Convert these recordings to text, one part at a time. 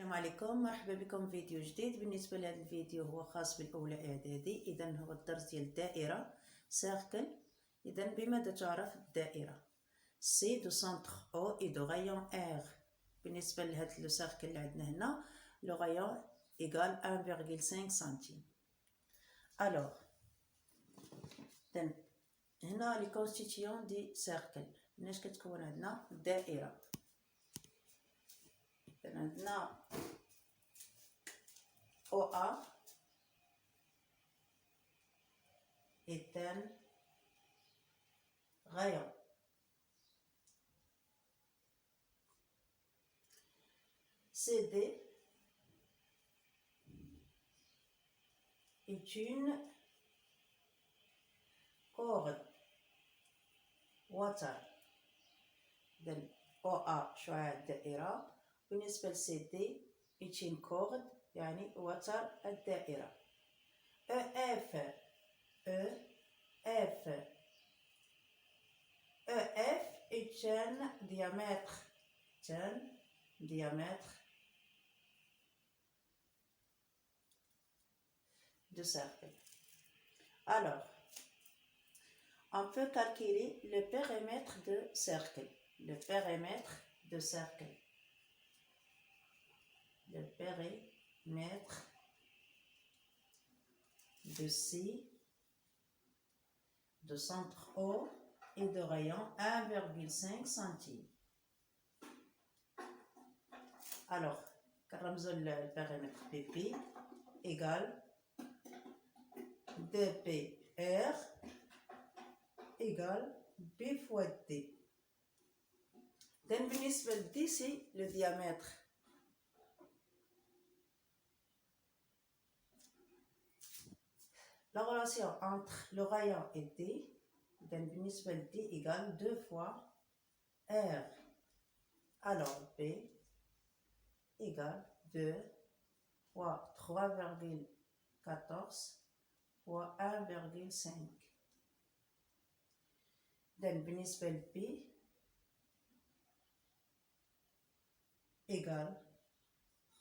السلام عليكم، مرحبا بكم في فيديو جديد. بالنسبه لهذا الفيديو هو خاص بالاولى اعدادي. اذا هو الدرس ديال الدائره سيركل. اذا بماذا تعرف الدائره؟ سي دو سنتر او اي دو رايون ار. بالنسبه لهذا لو سيركل اللي عندنا هنا لو رايون ايغال 1.5 سنتيم. الوغ اذا هنا لي كونستيتيون دي سيركل. مناش كتكون عندنا الدائره؟ عندنا OA est un rayon. CD est une corde water. Donc OA شعاع الدائرة. بالنسبة ل CD est une corde يعني وتر الدائرة. EF est un diamètre de cercle. Alors, on peut calculer le périmètre de cercle. Le périmètre de cercle. Le périmètre de C, de centre O et de rayon 1,5 cm. Alors, le périmètre PP égale 2PR égale B fois D. Donc, c'est le diamètre. La relation entre le rayon et D, D égale 2 fois R. Alors B égale 2 fois 3,14 fois 1,5. Donc B égale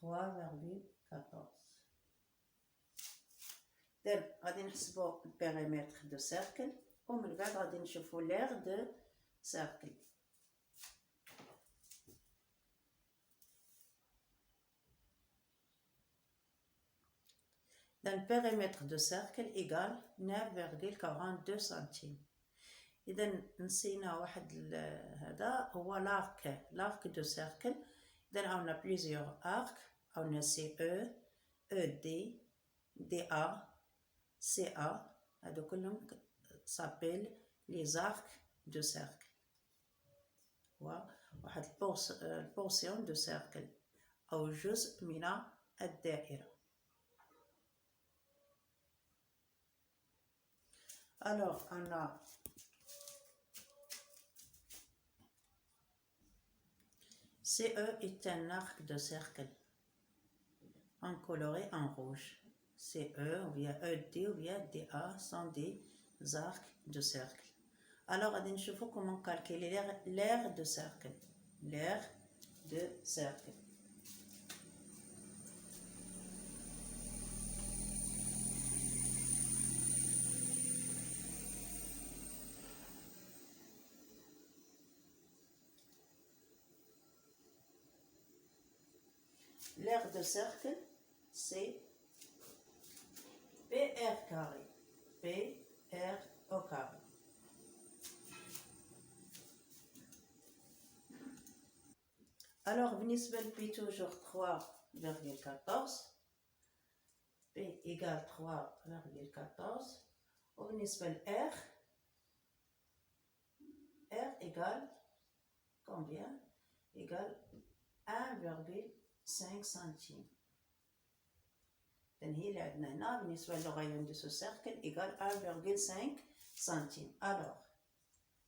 3,14. Donc, غادي نحسبوا البيريمتر دو سيركل ومن بعد غادي نشوفوا لير دو سيركل. Donc, le périmètre de cercle égale 9,42 centimes. إذا نسينا واحد هذا هو l'arc de cercle. إذا on a plusieurs arcs. On a CE, ED, DA, CA, هادو كلهم s'appellent les arcs de cercle. واحد البورسيون دو سيركل أو جزء من الدائرة. Alors on a CE est un arc de cercle en coloré en rouge. CE ou bien ED ou bien DA sont des arcs de cercle. Alors, on va voir comment calculer l'aire de cercle. L'aire de cercle. L'aire de cercle, c'est PR carré. PR au carré. Alors, بالنسبة ل P toujours 3,14. P égale 3,14. وبالنسبة ل R, R égale combien? Égale 1,5 centimes. Donc, il y a maintenant, بالنسبة ل rayon de ce cercle égale 1,5 centimes. Alors,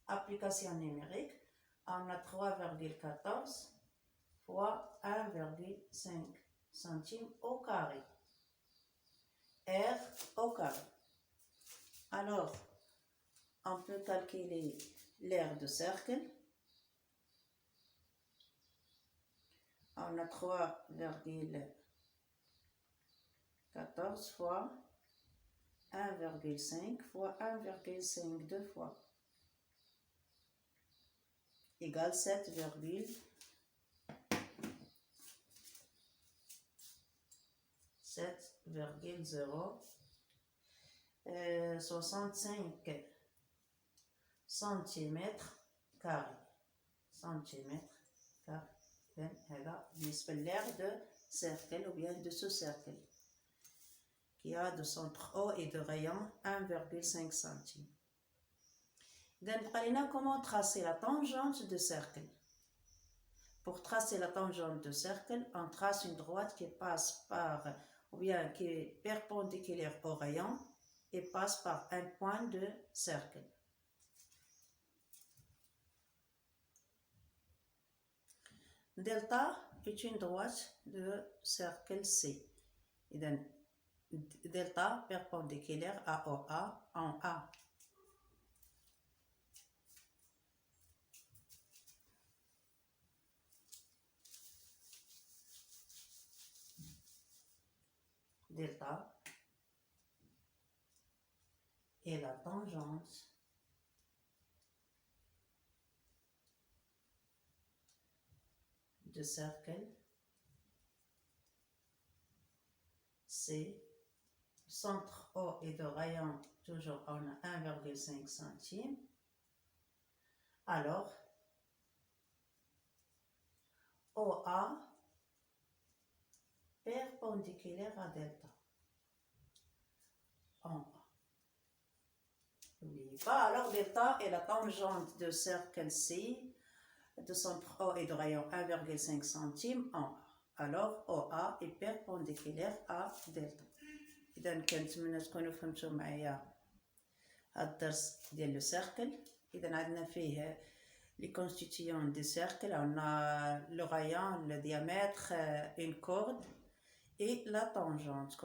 application numérique, on a 3,14 fois 1,5 centimes au carré. R au carré. Alors, on peut calculer l'aire de cercle. on a 3,14 fois 1,5 fois 1,5 deux fois égale 7,65 centimètres carrés. هذا بالنسبة للl'aire de cercle ou bien de ce cercle qui a de centre haut et de rayon 1,5 cm. Comment tracer la tangente de cercle? Pour tracer la tangente de cercle, on trace une droite qui passe par, ou bien qui est perpendiculaire au rayon et passe par un point de cercle. Delta est une droite de cercle C. Et donc, delta perpendiculaire à OA en A. Delta est la tangente de cercle C, centre haut et de rayon toujours en 1,5 cm. Alors, OA perpendiculaire à delta en A. N'oubliez pas, alors delta est la tangente de cercle C de centre haut et de rayon 1,5 cm en A. Alors OA est perpendiculaire à delta. إذا كنتمنى تكونوا فهمتوا معايا هاد الدرس ديال لو سيركل. إذا عندنا فيه les constituants du cercle, on a le rayon, le diamètre, une corde et la tangente.